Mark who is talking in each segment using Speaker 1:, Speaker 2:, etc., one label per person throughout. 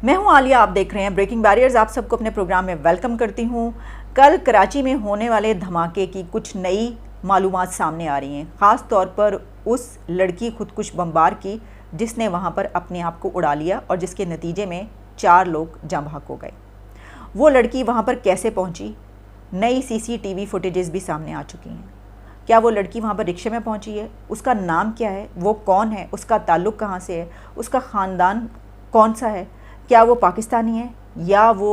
Speaker 1: मैं हूं आलिया, आप देख रहे हैं ब्रेकिंग बैरियर्स। आप सबको अपने प्रोग्राम में वेलकम करती हूं। कल कराची में होने वाले धमाके की कुछ नई मालूमात सामने आ रही हैं, ख़ास तौर पर उस लड़की खुदकुश बमबार की जिसने वहां पर अपने आप को उड़ा लिया और जिसके नतीजे में 4 लोग जाँ बहक हो गए। वो लड़की वहां पर कैसे पहुंची, नई CCTV फुटेजेस भी सामने आ चुकी हैं। क्या वो लड़की वहाँ पर रिक्शे में पहुँची है? उसका नाम क्या है? वो कौन है? उसका ताल्लुक़ कहाँ से है? उसका ख़ानदान कौन सा है? क्या वो पाकिस्तानी है या वो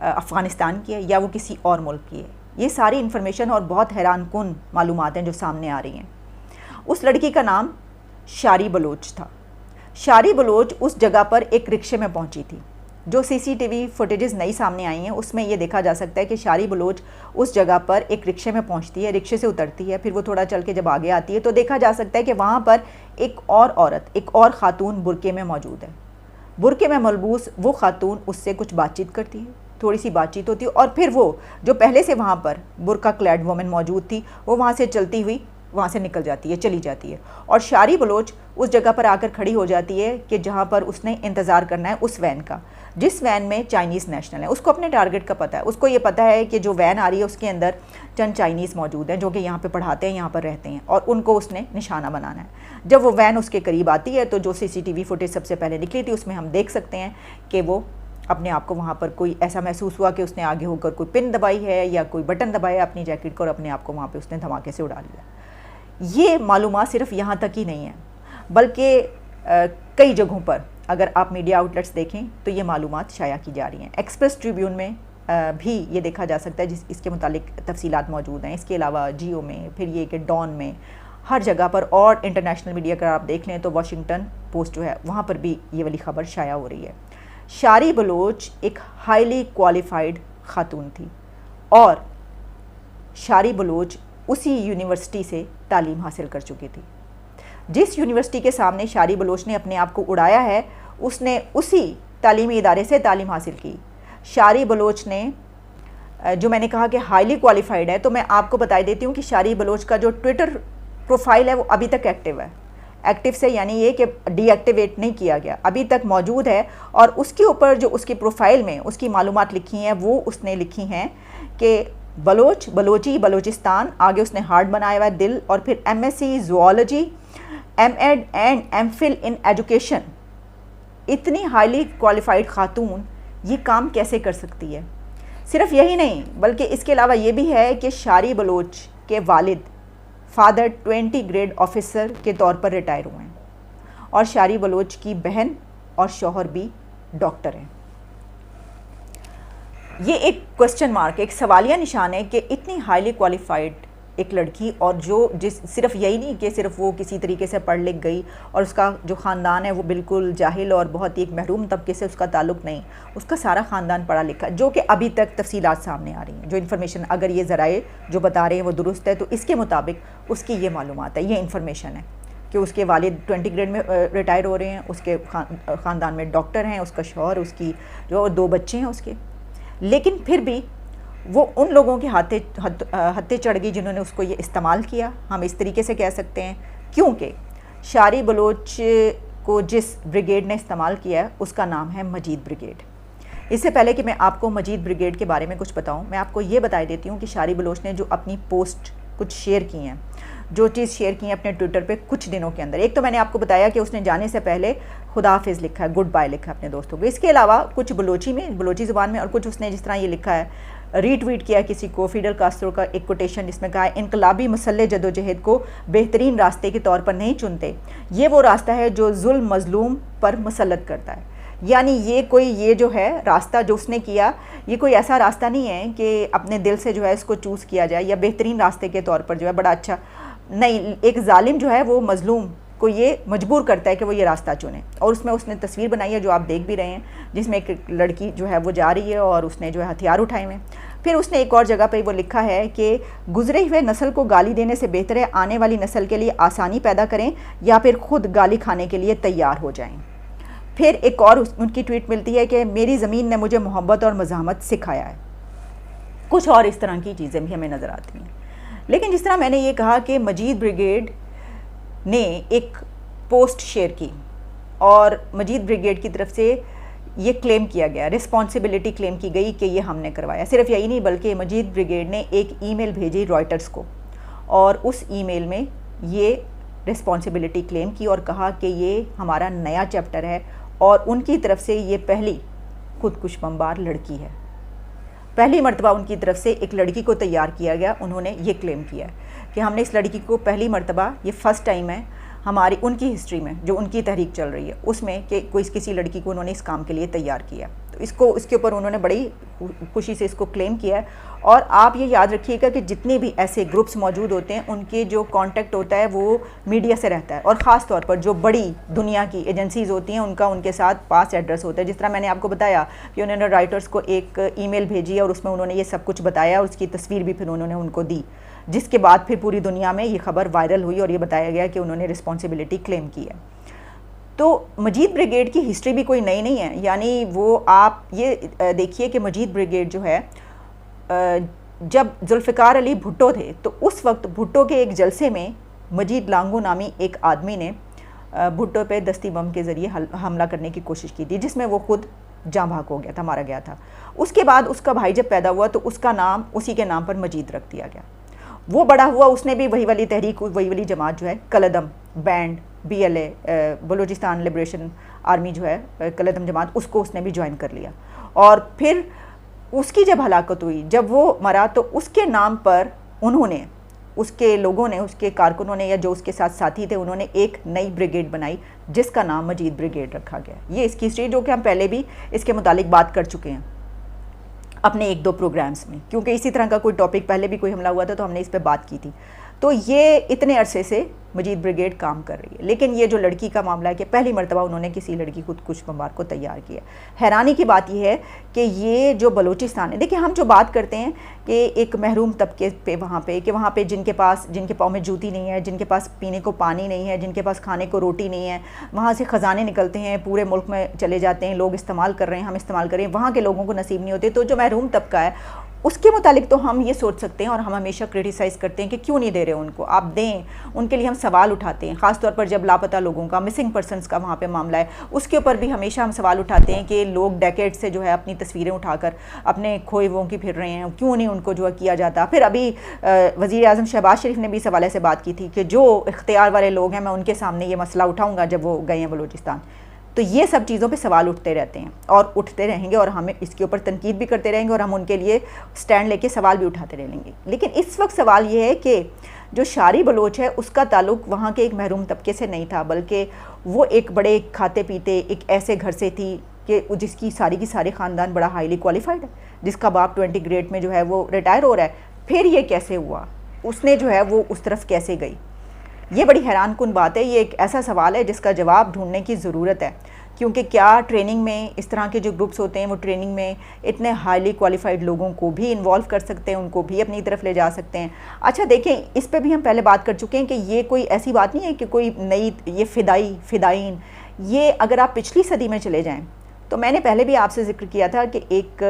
Speaker 1: अफ़गानिस्तान की है या वो किसी और मुल्क की है? ये सारी इन्फॉर्मेशन और बहुत हैरानकुन मालूमात हैं जो सामने आ रही हैं। उस लड़की का नाम शारी बलोच था। शारी बलोच उस जगह पर एक रिक्शे में पहुँची थी। जो CCTV फुटेजेस नई सामने आई हैं उसमें ये देखा जा सकता है कि शारी बलोच उस जगह पर एक रिक्शे में पहुंचती है, रिक्शे से उतरती है, फिर वो थोड़ा चल के जब आगे आती है तो देखा जा सकता है कि वहाँ पर एक और औरत, एक और ख़ातून बुरके में मौजूद है। बुरके में मलबूस वो ख़ातून उससे कुछ बातचीत करती है, थोड़ी सी बातचीत होती है और फिर वो जो पहले से वहाँ पर बुरका क्लैड वुमन मौजूद थी वो वहाँ से चलती हुई वहाँ से निकल जाती है, चली जाती है। और शारी बलोच उस जगह पर आकर खड़ी हो जाती है कि जहाँ पर उसने इंतज़ार करना है उस वैन का, जिस वैन में चाइनीज़ नेशनल है। उसको अपने टारगेट का पता है, उसको ये पता है कि जो वैन आ रही है उसके अंदर चंद चाइनीज़ मौजूद हैं जो कि यहाँ पे पढ़ाते हैं, यहाँ पर रहते हैं और उनको उसने निशाना बनाना है। जब वो वैन उसके करीब आती है तो जो CCTV फुटेज सबसे पहले निकली थी उसमें हम देख सकते हैं कि वो अपने आप को वहाँ पर कोई ऐसा महसूस हुआ कि उसने आगे होकर कोई पिन दबाई है या कोई बटन दबाया अपनी जैकेट को और अपने आप को वहाँ पर उसने धमाके से उड़ा लिया। ये मालूमात सिर्फ यहाँ तक ही नहीं है बल्कि कई जगहों पर अगर आप मीडिया आउटलेट्स देखें तो ये मालूमात शाया की जा रही हैं। एक्सप्रेस ट्रिब्यून में भी ये देखा जा सकता है इसके मुतालिक तफसीलात मौजूद हैं। इसके अलावा जियो में, फिर ये कि डॉन में, हर जगह पर और इंटरनेशनल मीडिया अगर आप देख लें तो वाशिंगटन पोस्ट जो है वहाँ पर भी ये वाली ख़बर शाया हो रही है। शारी बलोच एक हाईली क्वालिफाइड खातून थी और शारी बलोच उसी यूनिवर्सिटी से तालीम हासिल कर चुकी थी। जिस यूनिवर्सिटी के सामने शारी बलोच ने अपने आप को उड़ाया है उसने उसी तालीमी इदारे से तालीम हासिल की। शारी बलोच ने, जो मैंने कहा कि हाईली क्वालिफाइड है, तो मैं आपको बता देती हूँ कि शारी बलोच का जो ट्विटर प्रोफाइल है वो अभी तक एक्टिव है। एक्टिव से यानी ये कि डीएक्टिवेट नहीं किया गया, अभी तक मौजूद है। और उसके ऊपर जो उसकी प्रोफाइल में उसकी मालूमात लिखी हैं वो उसने लिखी हैं कि बलोच, बलोची, बलोचिस्तान, आगे उसने हार्ट बनाया हुआ है दिल, और फिर MSc zoology, M.Ed and M.Phil in education. इतनी हाईली क्वालिफाइड खातून ये काम कैसे कर सकती है? सिर्फ यही नहीं बल्कि इसके अलावा ये भी है कि शारी बलोच के वालिद फादर 20 ग्रेड ऑफिसर के तौर पर रिटायर हुए हैं और शारी बलोच की बहन और शौहर भी डॉक्टर हैं। ये एक क्वेश्चन मार्क, एक सवालिया निशान है कि इतनी हाईली क्वालिफाइड एक लड़की, और सिर्फ यही नहीं कि सिर्फ वो किसी तरीके से पढ़ लिख गई और उसका जो ख़ानदान है वो बिल्कुल जाहिल और बहुत ही एक महरूम तबके से उसका ताल्लुक़ नहीं, उसका सारा ख़ानदान पढ़ा लिखा, जो कि अभी तक तफसीलात सामने आ रही हैं। जो इन्फॉर्मेशन अगर ये ज़राए जो बता रहे हैं वो दुरुस्त है तो इसके मुताबिक उसकी ये मालूमात है, ये इन्फॉर्मेशन है कि उसके वालिद 20 ग्रेड में रिटायर हो रहे हैं, उसके ख़ानदान में डॉक्टर हैं, उसका शौहर, उसकी जो 2 बच्चे हैं उसके। लेकिन फिर भी वो उन लोगों के हत्थे चढ़ गई जिन्होंने उसको ये इस्तेमाल किया, हम इस तरीके से कह सकते हैं, क्योंकि शारी बलोच को जिस ब्रिगेड ने इस्तेमाल किया है उसका नाम है मजीद ब्रिगेड। इससे पहले कि मैं आपको मजीद ब्रिगेड के बारे में कुछ बताऊं, मैं आपको ये बता देती हूँ कि शारी बलोच ने जो अपनी पोस्ट कुछ शेयर की हैं, जो चीज़ शेयर की है अपने ट्विटर पे कुछ दिनों के अंदर, एक तो मैंने आपको बताया कि उसने जाने से पहले खुदा हाफिज़ लिखा है, गुड बाय लिखा है अपने दोस्तों को। इसके अलावा कुछ बलोची में, बलोची ज़ुबान में, और कुछ उसने जिस तरह ये लिखा है, रीट्वीट किया किसी को, फिडल कास्ट्रो का एक कोटेशन जिसमें कहा है, इनकलाबी मसल्ले जदोजहद को बेहतरीन रास्ते के तौर पर नहीं चुनते, ये वो रास्ता है जो जुल्म मजलूम पर मुसल्लत करता है। यानी ये जो है रास्ता जो उसने किया, ये कोई ऐसा रास्ता नहीं है कि अपने दिल से जो है इसको चूज़ किया जाए या बेहतरीन रास्ते के तौर पर जो है बड़ा अच्छा, नहीं, एक जालिम जो है वो मजलूम को ये मजबूर करता है कि वो ये रास्ता चुने। और उसमें उसने तस्वीर बनाई है जो आप देख भी रहे हैं, जिसमें एक लड़की जो है वो जा रही है और उसने जो है हथियार उठाए हुए। फिर उसने एक और जगह पर वो लिखा है कि गुजरे हुए नस्ल को गाली देने से बेहतर है आने वाली नस्ल के लिए आसानी पैदा करें या फिर खुद गाली खाने के लिए तैयार हो जाएं। फिर एक और उनकी ट्वीट मिलती है कि मेरी ज़मीन ने मुझे मोहब्बत और मज़ाहमत सिखाया है। कुछ और इस तरह की चीज़ें भी हमें नज़र आती हैं। लेकिन जिस तरह मैंने ये कहा कि मजीद ब्रिगेड ने एक पोस्ट शेयर की और मजीद ब्रिगेड की तरफ से ये क्लेम किया गया, रिस्पॉन्सिबिलिटी क्लेम की गई कि ये हमने करवाया। सिर्फ यही नहीं बल्कि मजीद ब्रिगेड ने एक ईमेल भेजी रॉयटर्स को और उस ईमेल में ये रिस्पॉन्सिबिलिटी क्लेम की और कहा कि ये हमारा नया चैप्टर है और उनकी तरफ से ये पहली खुदकुश बमबार लड़की है। पहली मर्तबा उनकी तरफ से एक लड़की को तैयार किया गया। उन्होंने ये क्लेम किया कि हमने इस लड़की को पहली मर्तबा, ये फ़र्स्ट टाइम है हमारी उनकी हिस्ट्री में जो उनकी तहरीक चल रही है उसमें कि कोई किसी लड़की को उन्होंने इस काम के लिए तैयार किया। तो इसके ऊपर उन्होंने बड़ी खुशी से इसको क्लेम किया है। और आप ये याद रखिएगा कि जितने भी ऐसे ग्रुप्स मौजूद होते हैं उनके जो कांटेक्ट होता है वो मीडिया से रहता है और ख़ास तौर पर जो बड़ी दुनिया की एजेंसीज़ होती हैं उनका उनके साथ पास एड्रेस होता है। जिस तरह मैंने आपको बताया कि उन्होंने राइटर्स को एक ईमेल भेजी और उसमें उन्होंने ये सब कुछ बताया, उसकी तस्वीर भी फिर उन्होंने उनको दी, जिसके बाद फिर पूरी दुनिया में ये खबर वायरल हुई और ये बताया गया कि उन्होंने रिस्पॉन्सिबिलिटी क्लेम की है। तो मजीद ब्रिगेड की हिस्ट्री भी कोई नई नहीं है। यानी वो आप ये देखिए कि मजीद ब्रिगेड जो है, जब जुल्फ़िकार अली भुट्टो थे तो उस वक्त भुट्टो के एक जलसे में मजीद लांगो नामी एक आदमी ने भुट्टो पे दस्ती बम के ज़रिए हमला करने की कोशिश की थी, जिसमें वो खुद जाँ भाग हो गया था, मारा गया था। उसके बाद उसका भाई जब पैदा हुआ तो उसका नाम उसी के नाम पर मजीद रख दिया गया। वो बड़ा हुआ, उसने भी वही वाली तहरीक, वही वाली जमात जो है कलदम banned BLA Balochistan liberation army जो है कलदम जमात, उसको उसने भी ज्वाइन कर लिया। और फिर उसकी जब हलाकत हुई, जब वो मरा, तो उसके नाम पर उन्होंने, उसके लोगों ने, उसके कारकुनों ने या जो उसके साथ साथी थे, उन्होंने एक नई ब्रिगेड बनाई जिसका नाम मजीद ब्रिगेड रखा गया। ये इसकी हिस्ट्री जो कि हम पहले भी इसके मुतालिक बात कर चुके हैं अपने 1-2 प्रोग्राम्स में, क्योंकि इसी तरह का कोई टॉपिक पहले भी कोई हमला हुआ था तो हमने इस पर बात की थी। तो ये इतने अरसे से मजीद ब्रिगेड काम कर रही है। लेकिन ये जो लड़की का मामला है कि पहली मर्तबा उन्होंने किसी लड़की खुदकुश बमबार को तैयार किया। हैरानी की बात यह है कि ये जो बलूचिस्तान है, देखिए हम जो बात करते हैं कि एक महरूम तबके पे वहाँ पे जिनके पाँव में जूती नहीं है, जिनके पास पीने को पानी नहीं है, जिनके पास खाने को रोटी नहीं है, वहाँ से ख़जाने निकलते हैं, पूरे मुल्क में चले जाते हैं, लोग इस्तेमाल कर रहे हैं, हम इस्तेमाल कर रहे हैं, वहाँ के लोगों को नसीब नहीं होते। तो जो महरूम तबका है उसके मुतालिक तो हम ये सोच सकते हैं और हम हमेशा क्रिटिसाइज़ करते हैं कि क्यों नहीं दे रहे उनको, आप दें। उनके लिए हम सवाल उठाते हैं, ख़ास तौर पर जब लापता लोगों का, मिसिंग पर्सनस का वहाँ पे मामला है, उसके ऊपर भी हमेशा हम सवाल उठाते हैं कि लोग डेकेड से जो है अपनी तस्वीरें उठाकर अपने खोए हुओं की फिर रहे हैं, क्यों नहीं उनको जो है किया जाता। फिर अभी वज़ीर आज़म शहबाज शरीफ ने भी इस हवाले से बात की थी कि जो इख्तियार वाले लोग हैं मैं उनके सामने ये मसला उठाऊँगा जब वो गए हैं बलूचिस्तान। तो ये सब चीज़ों पे सवाल उठते रहते हैं और उठते रहेंगे और हमें इसके ऊपर तनकीद भी करते रहेंगे और हम उनके लिए स्टैंड लेके सवाल भी उठाते रहेंगे। लेकिन इस वक्त सवाल ये है कि जो शारी बलोच है उसका ताल्लुक़ वहाँ के एक महरूम तबके से नहीं था, बल्कि वो एक बड़े खाते पीते एक ऐसे घर से थी कि जिसकी सारी की सारी ख़ानदान बड़ा हाईली क्वालिफाइड है, जिसका बाप 20 ग्रेड में जो है वो रिटायर हो रहा है। फिर ये कैसे हुआ, उसने जो है वो उस तरफ कैसे गई, ये बड़ी हैरान कुन बात है। ये एक ऐसा सवाल है जिसका जवाब ढूंढने की ज़रूरत है, क्योंकि क्या ट्रेनिंग में इस तरह के जो ग्रुप्स होते हैं वो ट्रेनिंग में इतने हाईली क्वालिफाइड लोगों को भी इन्वॉल्व कर सकते हैं, उनको भी अपनी तरफ ले जा सकते हैं। अच्छा देखें, इस पे भी हम पहले बात कर चुके हैं कि ये कोई ऐसी बात नहीं है कि कोई नई ये फ़िदाइन, ये अगर आप पिछली सदी में चले जाएँ तो मैंने पहले भी आपसे जिक्र किया था कि एक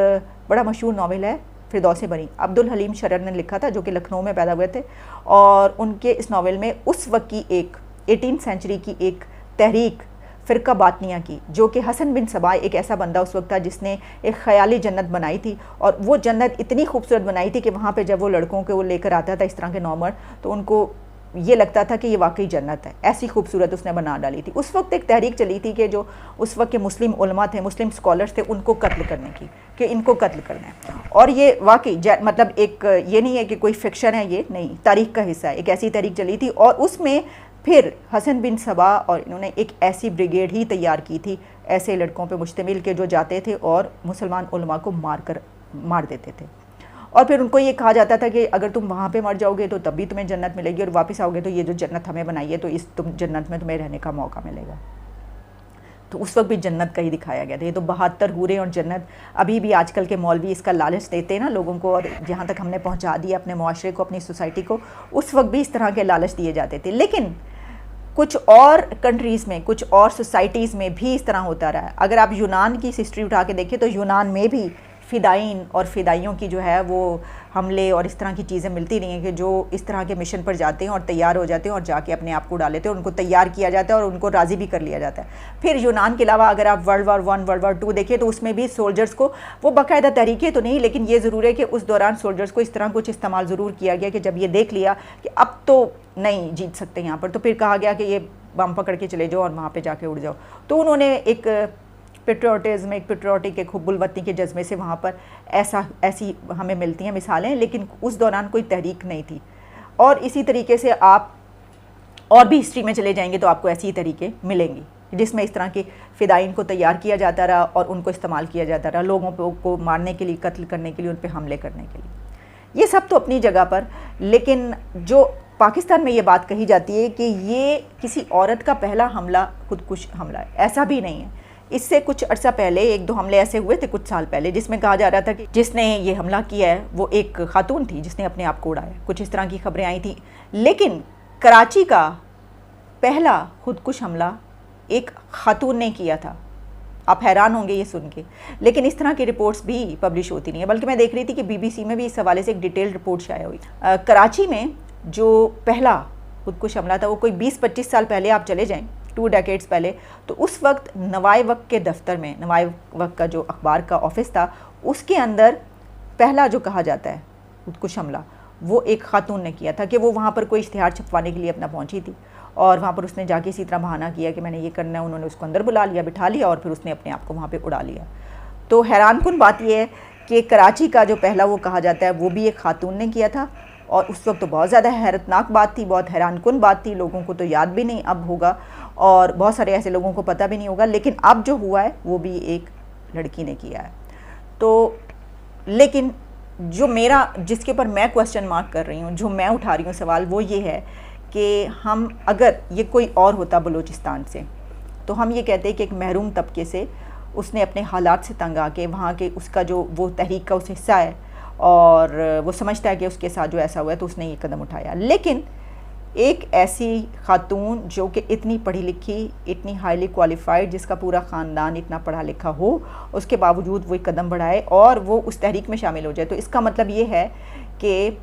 Speaker 1: बड़ा मशहूर नावल है फिरदौस बरी, अब्दुल हलीम शरर ने लिखा था, जो कि लखनऊ में पैदा हुए थे। और उनके इस नावल में उस वक्त की एक 18th सेंचुरी की एक तहरीक फ़िरका बातनिया की, जो कि हसन बिन सबा एक ऐसा बंदा उस वक्त था जिसने एक ख़याली जन्नत बनाई थी। और वो जन्नत इतनी खूबसूरत बनाई थी कि वहाँ पे जब वो लड़कों को वो लेकर आता था इस तरह के नॉर्मल, तो उनको ये लगता था कि ये वाकई जन्नत है, ऐसी खूबसूरत उसने बना डाली थी। उस वक्त एक तहरीक चली थी कि जो उस वक्त के मुस्लिम उलमा थे, मुस्लिम स्कॉलर्स थे, उनको कत्ल करने की, कि इनको कत्ल करना है। और ये वाकई मतलब एक ये नहीं है कि कोई फिक्शन है, ये नहीं, तारीख का हिस्सा है। एक ऐसी तहरीक चली थी और उसमें फिर हसन बिन सबा और इन्होंने एक ऐसी ब्रिगेड ही तैयार की थी, ऐसे लड़कों पे मुश्तमिल के जो जाते थे और मुसलमान उलमा को मार देते थे। और फिर उनको ये कहा जाता था कि अगर तुम वहाँ पे मर जाओगे तो तब भी तुम्हें जन्नत मिलेगी, और वापस आओगे तो ये जो जन्नत हमें बनाई है तो इस जन्नत में तुम्हें रहने का मौका मिलेगा। तो उस वक्त भी जन्नत का ही दिखाया गया था। ये तो 72 हूरें और जन्नत, अभी भी आजकल के मौलवी इसका लालच देते हैं ना लोगों को, और जहाँ तक हमने पहुँचा दिया अपने मुआशरे को, अपनी सोसाइटी को, उस वक्त भी इस तरह के लालच दिए जाते थे। लेकिन कुछ और कंट्रीज़ में, कुछ और सोसाइटीज़ में भी इस तरह होता रहा है। अगर आप यूनान की हिस्ट्री उठा के देखें तो यूनान में भी फ़िदाइन और फ़िदाइयों की जो है वो हमले और इस तरह की चीज़ें मिलती नहीं हैं कि जो इस तरह के मिशन पर जाते हैं और तैयार हो जाते हैं और जाके अपने आप को उड़ा लेते हैं, उनको तैयार किया जाता है और उनको राज़ी भी कर लिया जाता है। फिर यूनान के अलावा अगर आप वर्ल्ड वार 1 वर्ल्ड वार 2 देखें तो उसमें भी सोल्जर्स को वो बाकायदा तरीके तो नहीं, लेकिन ये ज़रूर है कि उस दौरान सोल्जर्स को इस तरह कुछ इस्तेमाल ज़रूर किया गया कि जब ये देख लिया कि अब तो नहीं जीत सकते यहाँ पर, तो फिर कहा गया कि ये बम पकड़ के चले जाओ और वहाँ पर जाके उड़ जाओ। तो उन्होंने एक पेट्रियोटिज़म, एक पेट्रियोटिक, एक हुब्बुल वतनी के जज्बे से वहाँ पर ऐसी हमें मिलती हैं मिसालें, लेकिन उस दौरान कोई तहरीक नहीं थी। और इसी तरीके से आप और भी हिस्ट्री में चले जाएंगे तो आपको ऐसी ही तरीके मिलेंगी जिसमें इस तरह के फ़िदाइन को तैयार किया जाता रहा और उनको इस्तेमाल किया जाता रहा लोगों को मारने के लिए, कत्ल करने के लिए, उन पर हमले करने के लिए। ये सब तो अपनी जगह पर, लेकिन जो पाकिस्तान में ये बात कही जाती है कि ये किसी औरत का पहला हमला खुदकुश हमला है, ऐसा भी नहीं है। इससे कुछ अर्सा पहले 1-2 हमले ऐसे हुए थे कुछ साल पहले जिसमें कहा जा रहा था कि जिसने ये हमला किया है वो एक खातून थी जिसने अपने आप को उड़ाया, कुछ इस तरह की खबरें आई थी। लेकिन कराची का पहला खुदकुश हमला एक खातून ने किया था। आप हैरान होंगे ये सुन के, लेकिन इस तरह की रिपोर्ट्स भी पब्लिश होती नहीं है। बल्कि मैं देख रही थी कि BBC में भी इस हवाले से एक डिटेल्ड रिपोर्ट शाया हुई। कराची में जो पहला खुदकुश हमला था वो कोई 20-25 साल पहले आप चले जाएँ, 2 डेकेड्स पहले, तो उस वक्त नवाए वक्त के दफ्तर में, नवाए वक्त का जो अखबार का ऑफिस था उसके अंदर पहला जो कहा जाता है खुदकुश हमला वो एक खातून ने किया था कि वो वहाँ पर कोई इश्तिहार छपवाने के लिए अपना पहुँची थी और वहाँ पर उसने जाके इसी तरह बहाना किया कि मैंने ये करना है। उन्होंने उसको अंदर बुला लिया, बिठा लिया और फिर उसने अपने आप को वहाँ पर उड़ा लिया। तो हैरानकुन बात यह है कि कराची का जो पहला वो कहा जाता है वो भी एक खातून ने किया था और उस वक्त तो बहुत ज़्यादा हैरतनाक बात थी, बहुत हैरानकुन बात थी। लोगों को तो याद भी नहीं अब होगा और बहुत सारे ऐसे लोगों को पता भी नहीं होगा, लेकिन अब जो हुआ है वो भी एक लड़की ने किया है। तो लेकिन जो मेरा, जिसके ऊपर मैं क्वेश्चन मार्क कर रही हूँ, जो मैं उठा रही हूँ सवाल, वो ये है कि हम, अगर ये कोई और होता बलूचिस्तान से, तो हम ये कहते हैं कि एक महरूम तबके से उसने अपने हालात से तंग आके वहाँ के, उसका जो वो तहरीक का उस हिस्सा है और वो समझता है कि उसके साथ जो ऐसा हुआ है तो उसने ये कदम उठाया। लेकिन एक ऐसी खातून जो कि इतनी पढ़ी लिखी, इतनी हाईली क्वालिफाइड, जिसका पूरा ख़ानदान इतना पढ़ा लिखा हो, उसके बावजूद वो एक कदम बढ़ाए और वो उस तहरीक में शामिल हो जाए, तो इसका मतलब ये है कि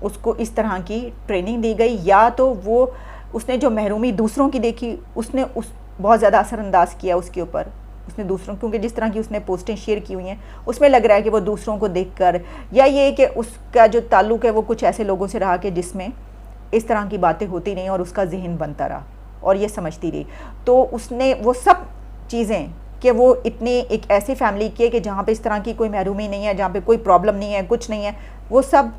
Speaker 1: उसको इस तरह की ट्रेनिंग दी गई, या तो वो उसने जो महरूमी दूसरों की देखी उसने उस बहुत ज़्यादा असरअंदाज किया उसके ऊपर, उसने दूसरों, क्योंकि जिस तरह की उसने पोस्टें शेयर की हुई हैं उसमें लग रहा है कि वो दूसरों को देखकर, या ये कि उसका जो ताल्लुक़ है वो कुछ ऐसे लोगों से रहा कि जिसमें इस तरह की बातें होती नहीं और उसका जहन बनता रहा और ये समझती रही। तो उसने वो सब चीज़ें कि वो इतने एक ऐसी फैमिली की है कि जहाँ पे इस तरह की कोई महरूमी नहीं है, जहाँ पे कोई प्रॉब्लम नहीं है, कुछ नहीं है, वो सब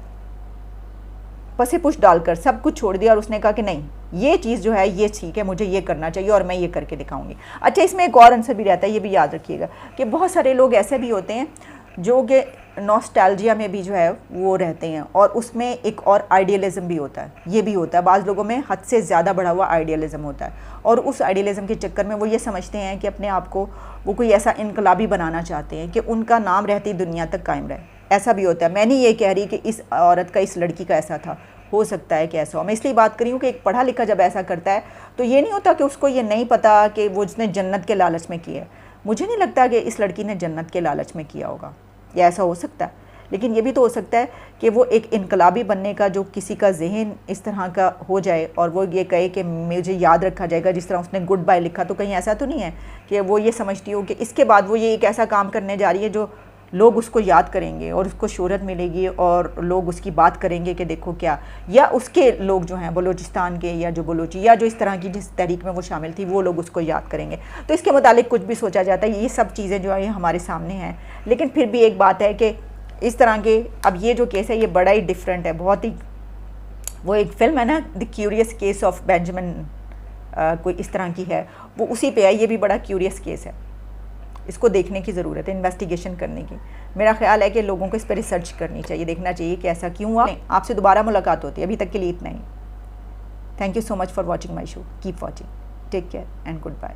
Speaker 1: पसे पुश डालकर सब कुछ छोड़ दिया और उसने कहा कि नहीं, ये चीज़ जो है ये ठीक है, मुझे ये करना चाहिए और मैं ये करके दिखाऊंगी। अच्छा, इसमें एक और आंसर भी रहता है, ये भी याद रखिएगा कि बहुत सारे लोग ऐसे भी होते हैं जो कि नॉस्टैल्जिया में भी जो है वो रहते हैं और उसमें एक और आइडियलिज़म भी होता है, ये भी होता है। बाज़ लोगों में हद से ज़्यादा बढ़ा हुआ आइडियलिज़म होता है और उस आइडियलिज़म के चक्कर में वो ये समझते हैं कि अपने आप को वो कोई ऐसा इनकलाबी बनाना चाहते हैं कि उनका नाम रहती दुनिया तक कायम रहे। ऐसा भी होता है। मैं नहीं ये कह रही कि इस औरत का, इस लड़की का ऐसा था, हो सकता है कि ऐसा हो। मैं इसलिए बात करी हूँ कि एक पढ़ा लिखा जब ऐसा करता है तो ये नहीं होता कि उसको ये नहीं पता कि वो जिसने जन्नत के लालच में किया है। मुझे नहीं लगता कि इस लड़की ने जन्नत के लालच में किया होगा, या ऐसा हो सकता है, लेकिन ये भी तो हो सकता है कि वो एक इनकलाबी बनने का जो किसी का जहन इस तरह का हो जाए और वो ये कहे कि मुझे याद रखा जाएगा, जिस तरह उसने गुड बाय लिखा, तो कहीं ऐसा तो नहीं है कि वो ये समझती हो कि इसके बाद वो ये एक ऐसा काम करने जा रही है जो लोग उसको याद करेंगे और उसको शोहरत मिलेगी और लोग उसकी बात करेंगे कि देखो क्या, या उसके लोग जो हैं बलूचिस्तान के या जो बलूची या जो इस तरह की जिस तहरीक में वो शामिल थी वो लोग उसको याद करेंगे। तो इसके मुतालिक कुछ भी सोचा जाता है। ये सब चीज़ें जो है हमारे सामने हैं, लेकिन फिर भी एक बात है कि इस तरह के, अब ये जो केस है ये बड़ा ही डिफरेंट है, बहुत ही, वो एक फ़िल्म है ना the curious case of Benjamin, कोई इस तरह की है, वो उसी पे है। ये भी बड़ा क्यूरियस केस है, इसको देखने की ज़रूरत है, इन्वेस्टिगेशन करने की। मेरा ख्याल है कि लोगों को इस पर रिसर्च करनी चाहिए, देखना चाहिए कि ऐसा क्यों हुआ। आपसे दोबारा मुलाकात होती है, अभी तक के लिए इतना ही। Thank you so much for watching my show, keep watching, take care and good bye.